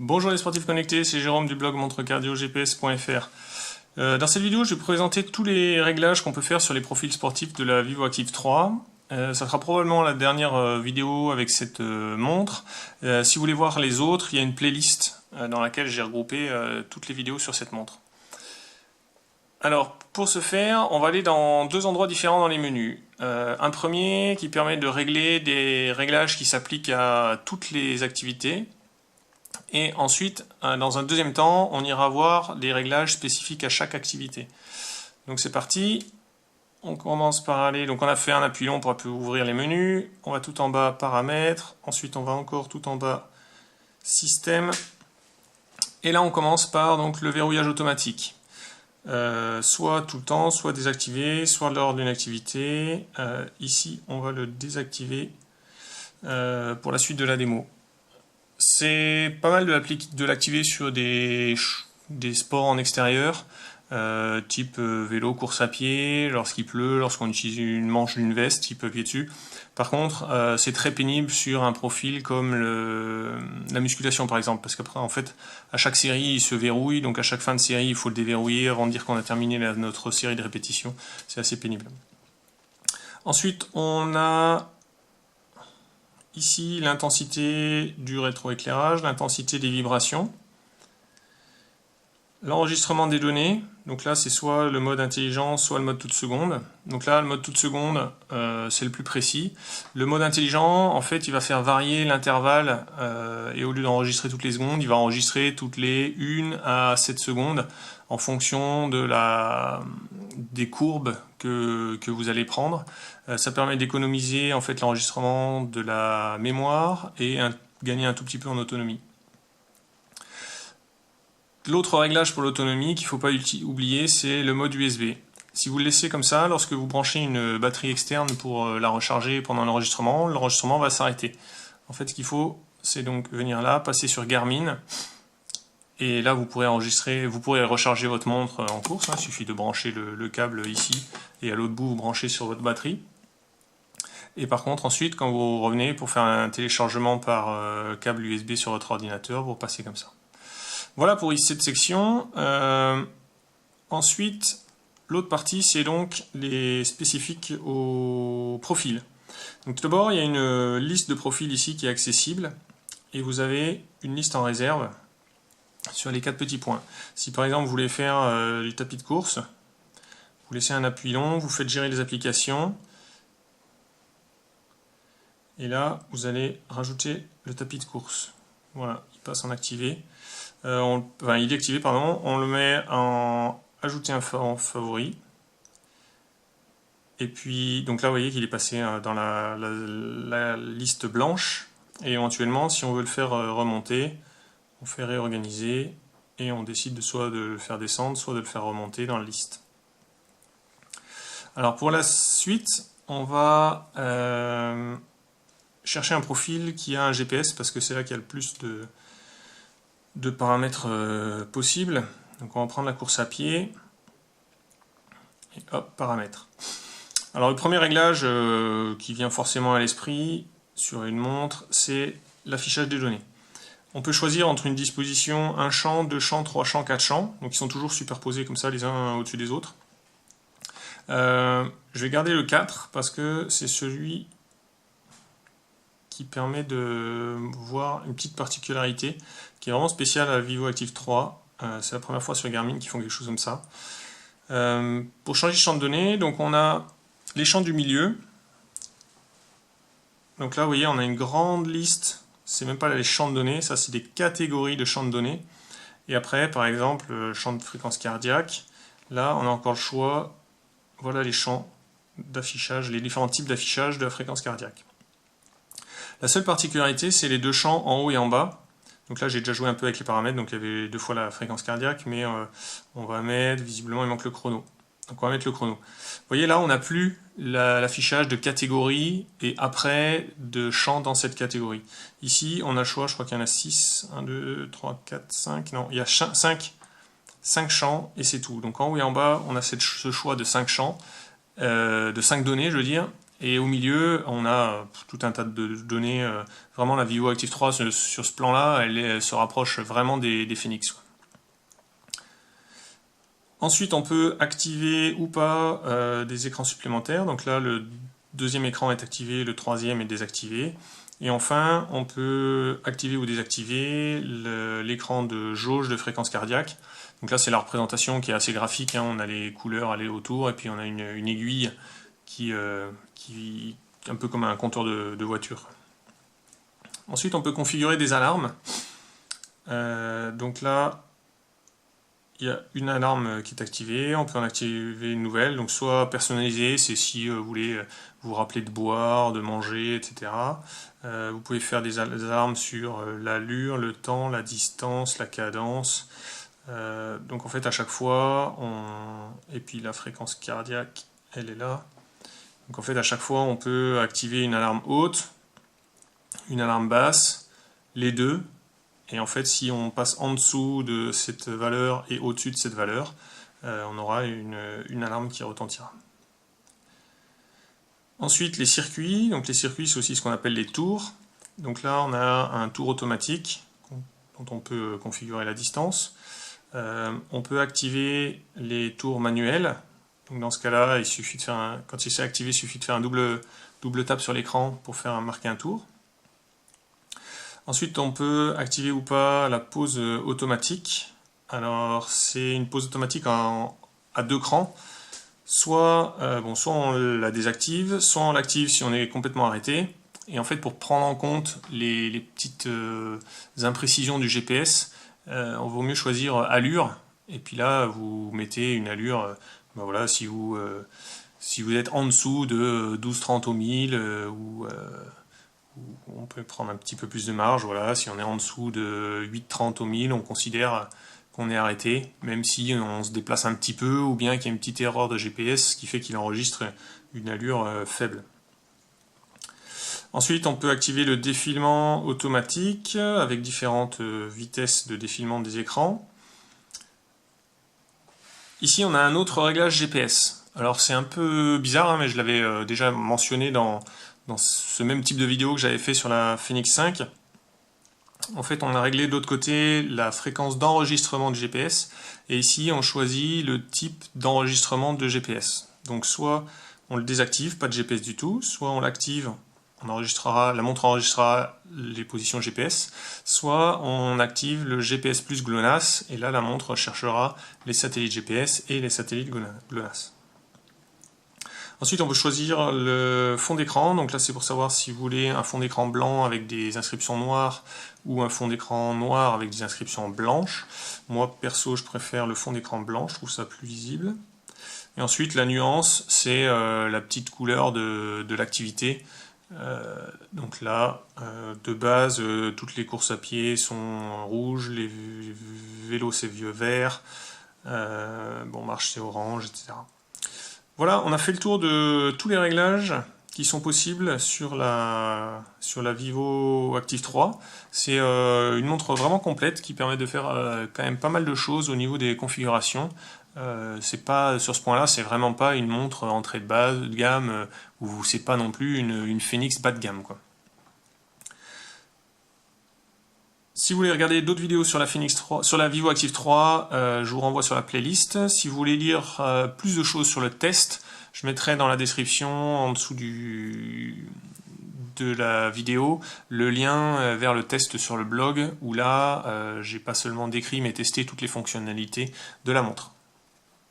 Bonjour les sportifs connectés, c'est Jérôme du blog montrecardiogps.fr. Dans cette vidéo, je vais présenter tous les réglages qu'on peut faire sur les profils sportifs de la VivoActive 3. Ça sera probablement la dernière vidéo avec cette montre. Si vous voulez voir les autres, il y a une playlist dans laquelle j'ai regroupé toutes les vidéos sur cette montre. Alors, pour ce faire, on va aller dans deux endroits différents dans les menus. Un premier qui permet de régler des réglages qui s'appliquent à toutes les activités. Et ensuite, dans un deuxième temps, on ira voir des réglages spécifiques à chaque activité. Donc c'est parti. On commence par aller, donc on a fait un appui long pour ouvrir les menus. On va tout en bas, paramètres. Ensuite, on va encore tout en bas, système. Et là, on commence par donc, le verrouillage automatique. Soit tout le temps, soit désactivé, soit lors d'une activité. Ici, on va le désactiver pour la suite de la démo. C'est pas mal de l'activer sur des sports en extérieur, type vélo, course à pied, lorsqu'il pleut, lorsqu'on utilise une manche d'une veste, il peut appuyer dessus. Par contre, c'est très pénible sur un profil comme la musculation par exemple, parce qu'après en fait, à chaque série il se verrouille, donc à chaque fin de série il faut le déverrouiller avant de dire qu'on a terminé notre série de répétitions, c'est assez pénible. Ensuite, on a ici l'intensité du rétroéclairage, l'intensité des vibrations, l'enregistrement des données, donc là c'est soit le mode intelligent, soit le mode toute seconde. Donc là le mode toute seconde c'est le plus précis. Le mode intelligent en fait il va faire varier l'intervalle et au lieu d'enregistrer toutes les secondes, il va enregistrer toutes les 1 à 7 secondes en fonction de des courbes que vous allez prendre. Ça permet d'économiser en fait l'enregistrement de la mémoire et gagner un tout petit peu en autonomie. L'autre réglage pour l'autonomie qu'il ne faut pas oublier, c'est le mode USB. Si vous le laissez comme ça, lorsque vous branchez une batterie externe pour la recharger pendant l'enregistrement va s'arrêter. En fait, ce qu'il faut, c'est donc venir là, passer sur Garmin, et là vous pourrez recharger votre montre en course. Il suffit de brancher le câble ici, et à l'autre bout vous branchez sur votre batterie. Et par contre, ensuite, quand vous revenez pour faire un téléchargement par câble USB sur votre ordinateur, vous repassez comme ça. Voilà pour cette section. Ensuite, l'autre partie, c'est donc les spécifiques au profil. Donc tout d'abord, il y a une liste de profils ici qui est accessible, et vous avez une liste en réserve sur les 4 petits points. Si par exemple vous voulez faire du tapis de course, vous laissez un appui long, vous faites gérer les applications, et là vous allez rajouter le tapis de course. Voilà, il passe en activé. Il est activé, pardon, on le met en ajouter en favori. Et puis, donc là, vous voyez qu'il est passé dans la liste blanche. Et éventuellement, si on veut le faire remonter, on fait réorganiser et on décide soit de le faire descendre, soit de le faire remonter dans la liste. Alors pour la suite, on va chercher un profil qui a un GPS parce que c'est là qu'il y a le plus de paramètres possibles. Donc on va prendre la course à pied et hop, paramètres. Alors le premier réglage qui vient forcément à l'esprit sur une montre, c'est l'affichage des données. On peut choisir entre une disposition 1 champ, 2 champs, 3 champs, 4 champs, donc ils sont toujours superposés comme ça les uns au-dessus des autres. Je vais garder le 4 parce que c'est celui qui permet de voir une petite particularité qui est vraiment spéciale à la VivoActive 3. C'est la première fois sur Garmin qu'ils font quelque chose comme ça. Pour changer de champ de données, donc on a les champs du milieu. Donc là, vous voyez, on a une grande liste. C'est même pas les champs de données, ça c'est des catégories de champs de données. Et après, par exemple, le champ de fréquence cardiaque. Là, on a encore le choix. Voilà les champs d'affichage, les différents types d'affichage de la fréquence cardiaque. La seule particularité, c'est les deux champs en haut et en bas. Donc là, j'ai déjà joué un peu avec les paramètres, donc il y avait 2 fois la fréquence cardiaque, mais on va mettre, visiblement, il manque le chrono. Donc on va mettre le chrono. Vous voyez là, on n'a plus l'affichage de catégorie et après de champs dans cette catégorie. Ici, on a le choix, je crois qu'il y en a 6, 1, 2, 3, 4, 5, non, il y a 5 champs et c'est tout. Donc en haut et en bas, on a ce choix de 5 champs, de 5 données, je veux dire. Et au milieu, on a tout un tas de données. Vraiment, la Vivo Active 3, sur ce plan-là, elle se rapproche vraiment des Phoenix. Ensuite, on peut activer ou pas des écrans supplémentaires. Donc là, le deuxième écran est activé, le troisième est désactivé. Et enfin, on peut activer ou désactiver l'écran de jauge de fréquence cardiaque. Donc là, c'est la représentation qui est assez graphique, hein. On a les couleurs aller autour, et puis on a une aiguille qui un peu comme un compteur de voiture. Ensuite, on peut configurer des alarmes. Donc là, il y a une alarme qui est activée, on peut en activer une nouvelle, donc soit personnalisée, c'est si vous voulez vous rappeler de boire, de manger, etc. Vous pouvez faire des alarmes sur l'allure, le temps, la distance, la cadence. Donc en fait à chaque fois, et puis la fréquence cardiaque, elle est là. Donc en fait à chaque fois on peut activer une alarme haute, une alarme basse, les deux. Et en fait, si on passe en dessous de cette valeur et au-dessus de cette valeur, on aura une alarme qui retentira. Ensuite, les circuits. Donc les circuits, c'est aussi ce qu'on appelle les tours. Donc là, on a un tour automatique dont on peut configurer la distance. On peut activer les tours manuels. Donc dans ce cas-là, il suffit de faire quand il s'est activé, il suffit de faire un double tap sur l'écran pour marquer un tour. Ensuite, on peut activer ou pas la pause automatique. Alors, c'est une pause automatique à deux crans. Soit on la désactive, soit on l'active si on est complètement arrêté. Et en fait, pour prendre en compte les petites imprécisions du GPS, on vaut mieux choisir allure. Et puis là, vous mettez une allure, voilà, si vous êtes en dessous de 12,30 au 1000, on peut prendre un petit peu plus de marge. Voilà, si on est en dessous de 8,30 au 1000, on considère qu'on est arrêté, même si on se déplace un petit peu, ou bien qu'il y a une petite erreur de GPS qui fait qu'il enregistre une allure faible. Ensuite, on peut activer le défilement automatique avec différentes vitesses de défilement des écrans. Ici, on a un autre réglage GPS. Alors, c'est un peu bizarre, hein, mais je l'avais déjà mentionné dans ce même type de vidéo que j'avais fait sur la Phoenix 5. En fait, on a réglé de l'autre côté la fréquence d'enregistrement de GPS, et ici on choisit le type d'enregistrement de GPS. Donc soit on le désactive, pas de GPS du tout, soit on l'active, la montre enregistrera les positions GPS, soit on active le GPS plus GLONASS, et là la montre cherchera les satellites GPS et les satellites GLONASS. Ensuite, on peut choisir le fond d'écran. Donc là, c'est pour savoir si vous voulez un fond d'écran blanc avec des inscriptions noires ou un fond d'écran noir avec des inscriptions blanches. Moi, perso, je préfère le fond d'écran blanc. Je trouve ça plus visible. Et ensuite, la nuance, c'est la petite couleur de l'activité. Donc là, de base, toutes les courses à pied sont rouges, les vélos, c'est vert, marche, c'est orange, etc. Voilà, on a fait le tour de tous les réglages qui sont possibles sur la Vivo Active 3. C'est une montre vraiment complète qui permet de faire quand même pas mal de choses au niveau des configurations. C'est pas, sur ce point-là, c'est vraiment pas une montre entrée de gamme ou c'est pas non plus une Phoenix bas de gamme, quoi. Si vous voulez regarder d'autres vidéos sur la Vivo Active 3, je vous renvoie sur la playlist. Si vous voulez lire plus de choses sur le test, je mettrai dans la description, en dessous de la vidéo, le lien vers le test sur le blog, où là, j'ai pas seulement décrit, mais testé toutes les fonctionnalités de la montre.